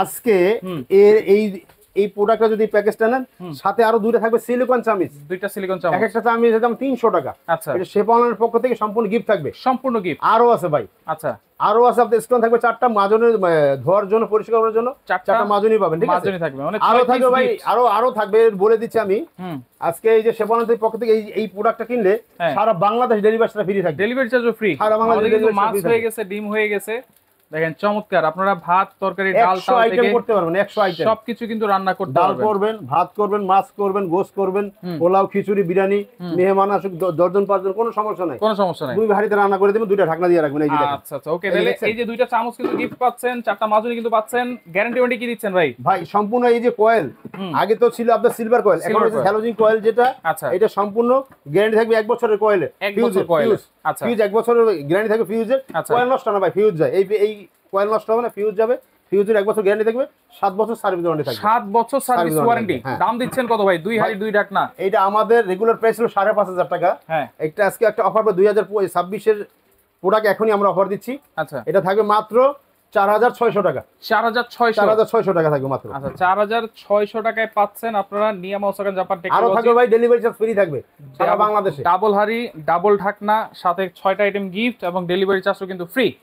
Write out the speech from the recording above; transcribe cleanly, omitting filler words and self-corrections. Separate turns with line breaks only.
আজকে এর এই প্রোডাক্টটা যদি প্যাকেজটা নেন, সাথে আরো দুইটা থাকবে সিলিকন চামিচ,
দুইটা সিলিকন চামচ,
এক একটা চামিচের দাম 300 টাকা।
আচ্ছা,
এটা শেফানের পক্ষ থেকে সম্পূর্ণ গিফট থাকবে,
সম্পূর্ণ গিফট।
আরো আছে ভাই,
আচ্ছা,
আরো আছে। আপনাদের স্টোন থাকবে 4টা মাজনের ধোয়ার জন্য, পরিষ্কার করার জন্য 4টা মাজনই পাবেন, ঠিক আছে?
মাজনি থাকবে, মানে
আরো থাকবে ভাই, আরো থাকবে, বলে দিচ্ছি আমি। আজকে এই যে শেফানের পক্ষ থেকে এই প্রোডাক্টটা কিনলে সারা বাংলাদেশ ডেলিভারিটা ফ্রি থাকবে,
ডেলিভারি চার্জও ফ্রি।
সারা বাংলাদেশ ডেলিভারি
মাছ হয়ে গেছে, ডিম হয়ে গেছে, দেখেন চমৎকার। আপনারা ভাত, তরকারি, ডাল,
100 আইটেম করতে পারবেন, 100 আইটেম
সবকিছু কিন্তু রান্না করতে
ডাল
পারবেন।
করবেন, ভাত করবেন, মাছ করবেন, গোশত করবেন, পোলাও, খিচুড়ি, বিরিয়ানি, মেহমান আসুক 10 জন 5 জন, কোনো সমস্যা নাই,
কোনো সমস্যা নাই।
দুই হাঁড়িতে রান্না করে দেবেন, দুইটা ঢাকনা দিয়ে রাখবেন। এই যে দেখেন।
আচ্ছা আচ্ছা, ওকে। তাহলে এই যে দুইটা চামচ কিন্তু গিফট পাচ্ছেন, 4টা মাজনি কিন্তু পাচ্ছেন। গ্যারান্টি ওয়ারেন্টি কি দিচ্ছেন ভাই?
ভাই সম্পূর্ণ এই যে কয়েল, আগে তো ছিল আপনার সিলভার কয়েল, এখন হচ্ছে হ্যালোজিন কয়েল, যেটা
আচ্ছা,
এটা সম্পূর্ণ গ্যারান্টি থাকবে 1 বছরের কয়েলে,
1 বছর কয়েল। আচ্ছা,
ফিউজ 1 বছরের গ্যারান্টি থাকবে ফিউজের। কয়েল নষ্ট না ভাই, ফিউজ যায়, এই কয়েল নষ্ট হবে না, ফিউজ যাবে, ফিউজের 1 বছর গ্যারান্টি থাকবে, 7 বছর সার্ভিস ওয়ারেন্টি থাকবে।
7 বছর সার্ভিস ওয়ারেন্টি। দাম দিচ্ছেন কত ভাই? দুই হাড়ি দুই ঢাকনা।
এটা আমাদের রেগুলার প্রাইস ছিল 5,500 টাকা।
হ্যাঁ,
একটা আজকে একটা অফার, 2026 এর প্রোডাক্ট এখনই আমরা অফার দিচ্ছি।
আচ্ছা,
এটা থাকবে মাত্র 4,600 টাকা।
4,600
টাকা থাকবে মাত্র।
আচ্ছা, 4,600 টাকায় পাচ্ছেন আপনারা নিয়ামা ওসাকা জাপান টেকনোলজি।
আরো থাকবে ভাই, ডেলিভারি চার্জ ফ্রি থাকবে সারা বাংলাদেশে।
ডাবল হাড়ি, ডাবল ঢাকনা, সাথে 6টা আইটেম গিফট এবং ডেলিভারি চার্জও কিন্তু ফ্রি।